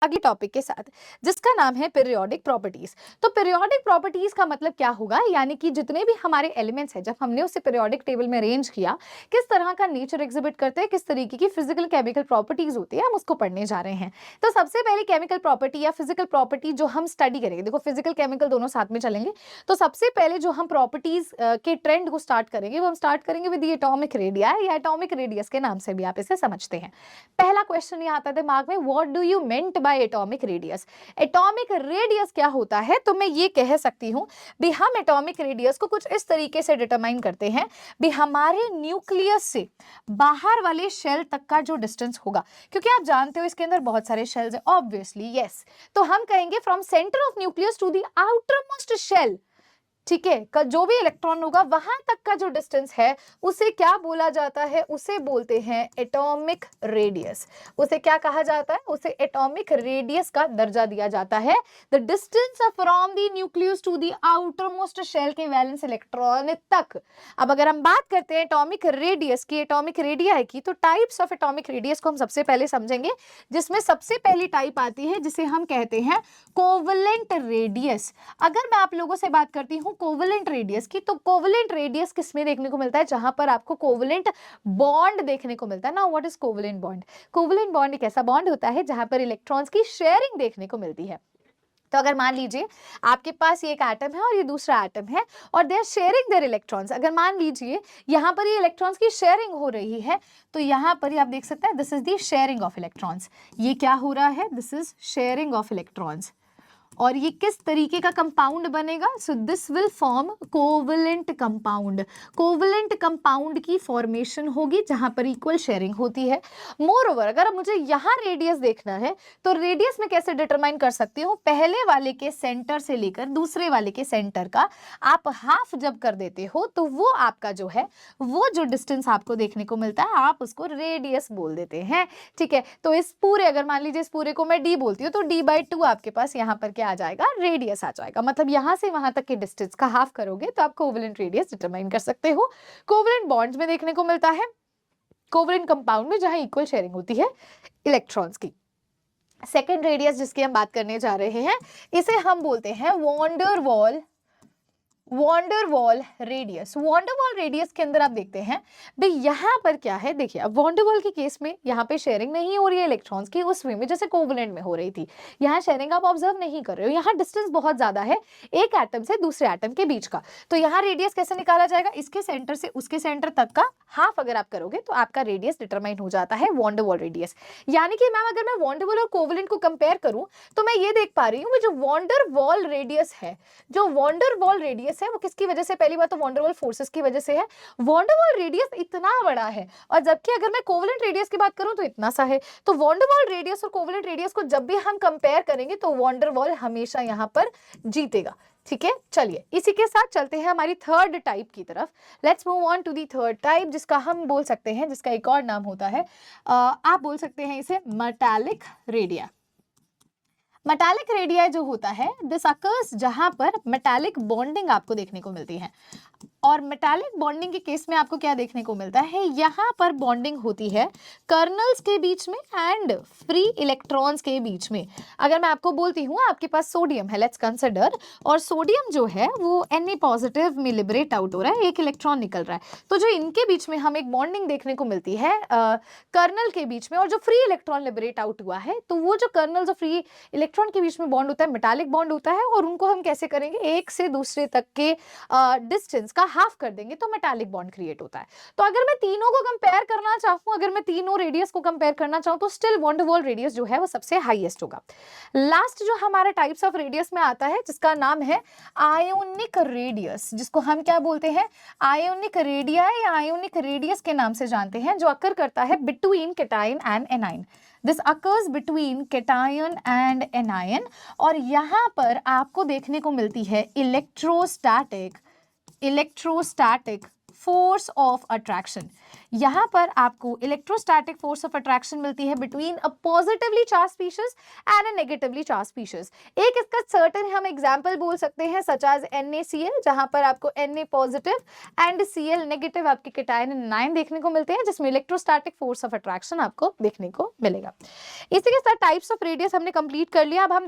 अगले टॉपिक के साथ, जिसका नाम है पीरियोडिक प्रॉपर्टीज। तो पीरियोडिक प्रॉपर्टीज का मतलब क्या होगा, यानी कि जितने भी हमारे एलिमेंट्स हैं, जब हमने उसे पीरियोडिक टेबल में अरेंज किया, किस तरह का नेचर एग्जिबिट करते हैं, किस तरीके की फिजिकल केमिकल प्रॉपर्टीज होती है, हम उसको पढ़ने जा रहे हैं। तो सबसे पहले केमिकल प्रॉपर्टी या फिजिकल प्रॉपर्टी जो हम स्टडी करेंगे, देखो फिजिकल केमिकल दोनों साथ में चलेंगे, तो सबसे पहले जो हम प्रॉपर्टीज के ट्रेंड को स्टार्ट करेंगे, वो हम स्टार्ट करेंगे विद एटॉमिक रेडियस या एटॉमिक रेडियस के नाम से भी आप इसे समझते हैं। पहला क्वेश्चन ये आता है दिमाग में, what do you meant by atomic radius. Atomic radius क्या होता है, तो मैं ये कह सकती हूँ भी हम एटॉमिक रेडियस को कुछ इस तरीके से डिटरमाइन करते हैं भी हमारे न्यूक्लियस से बाहर वाले शेल तक का जो डिस्टेंस होगा, क्योंकि आप जानते हो इसके अंदर बहुत सारे शेल्स हैं ऑब्वियसली, यस। तो हम कहेंगे from centre of nucleus to the outer most shell, ठीक है, जो भी इलेक्ट्रॉन होगा वहां तक का जो डिस्टेंस है उसे क्या बोला जाता है, उसे बोलते हैं एटॉमिक रेडियस। उसे क्या कहा जाता है, उसे एटॉमिक रेडियस का दर्जा दिया जाता है। The distance from the nucleus to the outer most shell के वैलेंस इलेक्ट्रॉन तक। अब अगर हम बात करते हैं एटॉमिक रेडियस की, एटॉमिक रेडिया की, तो टाइप्स ऑफ एटॉमिक रेडियस को हम सबसे पहले समझेंगे, जिसमें सबसे पहली टाइप आती है जिसे हम कहते हैं कोवलेंट रेडियस। अगर मैं आप लोगों से बात करती हूं कोवलेंट रेडियस की, तो कोवलेंट रेडियस किसमें देखने को मिलता है, जहां पर आपको कोवलेंट बॉन्ड देखने को मिलता है ना। What is covalent bond? Covalent bond एक ऐसा बॉन्ड होता है जहां पर इलेक्ट्रॉन्स की शेयरिंग देखने को मिलती है। तो अगर मान लीजिए आपके पास ये एक एटम है और ये दूसरा एटम है और they are sharing their electrons, अगर मान लीजिए यहाँ पर ये इलेक्ट्रॉन्स की शेयरिंग हो रही है, तो यहाँ पर आप देख सकते हैं this is the sharing of electrons. ये क्या हो रहा है, this is sharing of electrons. और ये किस तरीके का कंपाउंड बनेगा, so this will form covalent compound. Covalent compound की फॉर्मेशन होगी जहां पर इक्वल शेयरिंग होती है। मोर ओवर, अगर मुझे यहाँ रेडियस देखना है तो रेडियस में कैसे डिटरमाइन कर सकती हूँ, पहले वाले के सेंटर से लेकर दूसरे वाले के सेंटर का आप हाफ जब कर देते हो तो वो आपका जो है, वो जो डिस्टेंस आपको देखने को मिलता है आप उसको रेडियस बोल देते हैं, ठीक है। तो इस पूरे, अगर मान लीजिए इस पूरे को मैं डी बोलती हूँ, तो d/2 आपके पास यहाँ पर क्या आ जाएगा, रेडियस आ जाएगा। मतलब यहां से वहां तक के डिस्टेंस का हाफ करोगे तो आप कोवलेंट रेडियस डिटरमाइन कर सकते हो। कोवलेंट बॉन्ड्स में देखने को मिलता है, कोवलेंट कंपाउंड में जहां इक्वल शेयरिंग होती है इलेक्ट्रॉन्स की। सेकेंड रेडियस जिसकी हम बात करने जा रहे हैं, इसे हम बोलते हैं वॉन्डरवॉल रेडियस। वॉन्डरवॉल रेडियस के अंदर आप देखते हैं भाई यहाँ पर क्या है, देखिए अब वॉन्डरवॉल के केस में यहाँ पे शेयरिंग नहीं हो रही है इलेक्ट्रॉन्स की उस वे में जैसे कोवलेंट में हो रही थी। यहाँ शेयरिंग आप ऑब्जर्व नहीं कर रहे हो, यहाँ डिस्टेंस बहुत ज्यादा है एक एटम से दूसरे एटम के बीच का। तो यहाँ रेडियस कैसे निकाला जाएगा, इसके सेंटर से उसके सेंटर तक का हाफ अगर आप करोगे तो आपका रेडियस डिटरमाइन हो जाता है वॉन्डरवॉल रेडियस। यानी कि मैम अगर मैं वॉन्डरवॉल और कोवलेंट को कंपेयर करूं तो मैं ये देख पा रही हूँ जो वॉन्डरवॉल रेडियस है, जो वॉन्डरवॉल रेडियस है वो किसकी वजह से, पहली बात तो वॉन्डरवॉल फोर्सेस की वजह से है। वॉन्डरवॉल रेडियस इतना बड़ा है और जबकि अगर मैं कोवलेंट रेडियस की बात करूं तो इतना सा है। तो वॉन्डरवॉल रेडियस और कोवलेंट रेडियस को जब भी हम कंपेयर करेंगे तो वॉन्डरवॉल हमेशा यहां पर जीतेगा, ठीक है। चलिए इसी के साथ चलते हैं हमारी थर्ड टाइप की तरफ। Let's move on to the third type, जिसका हम बोल सकते हैं, जिसका एक और नाम होता है, आप बोल सकते हैं इसे मेटालिक रेडिया। मेटालिक रेडिया जो होता है दिस अकर्स जहां पर मेटालिक बॉन्डिंग आपको देखने को मिलती है। और मेटालिक बॉन्डिंग के केस में आपको क्या देखने को मिलता है, यहाँ पर बॉन्डिंग होती है कर्नल्स के बीच में एंड फ्री इलेक्ट्रॉन्स के बीच में। अगर मैं आपको बोलती हूँ आपके पास सोडियम है, लेट्स कंसिडर, और सोडियम जो है वो Na पॉजिटिव में लिबरेट आउट हो रहा है, एक इलेक्ट्रॉन निकल रहा है, तो जो इनके बीच में हमें एक बॉन्डिंग देखने को मिलती है कर्नल के बीच में, और जो फ्री इलेक्ट्रॉन लिबरेट आउट हुआ है तो वो जो कर्नल जो फ्री इलेक्ट्रॉन के बीच में बॉन्ड होता है मेटालिक बॉन्ड होता है, और उनको हम कैसे करेंगे, एक से दूसरे तक के डिस्टेंस का हाफ कर देंगे तो मेटालिक बॉन्ड क्रिएट होता है। तो अगर मैं तीनों को कंपेयर करना चाहूं, अगर मैं तीनों रेडियस को कंपेयर करना चाहूं तो स्टिल वॉन डर वाल रेडियस जो है वो सबसे हाईएस्ट होगा। लास्ट जो हमारा टाइप्स ऑफ रेडियस में आता है जिसका नाम है आयोनिक रेडियस, जिसको हम क्या बोलते हैं, आयोनिक रेडिया या आयोनिक रेडियस के नाम से जानते हैं, जो अकर करता है between cation and anion. This occurs between cation and anion, और यहां पर आपको देखने को मिलती है इलेक्ट्रोस्टैटिक फोर्स ऑफ अट्रैक्शन। यहाँ पर आपको इलेक्ट्रोस्टैटिक फोर्स ऑफ अट्रैक्शन मिलती है between a positively charge species and a negatively charge species. एक इसका सर्टेन हम एग्जांपल बोल सकते हैं सच एज NaCl, जहां पर आपको Na positive and Cl negative आपके केटायन एंड एनायन देखने को मिलते हैं, जिसमें इलेक्ट्रोस्टैटिक फोर्स ऑफ अट्रैक्शन आपको देखने को मिलेगा। इसी के साथ टाइप्स ऑफ रेडियस हमने कंप्लीट कर लिया। अब हम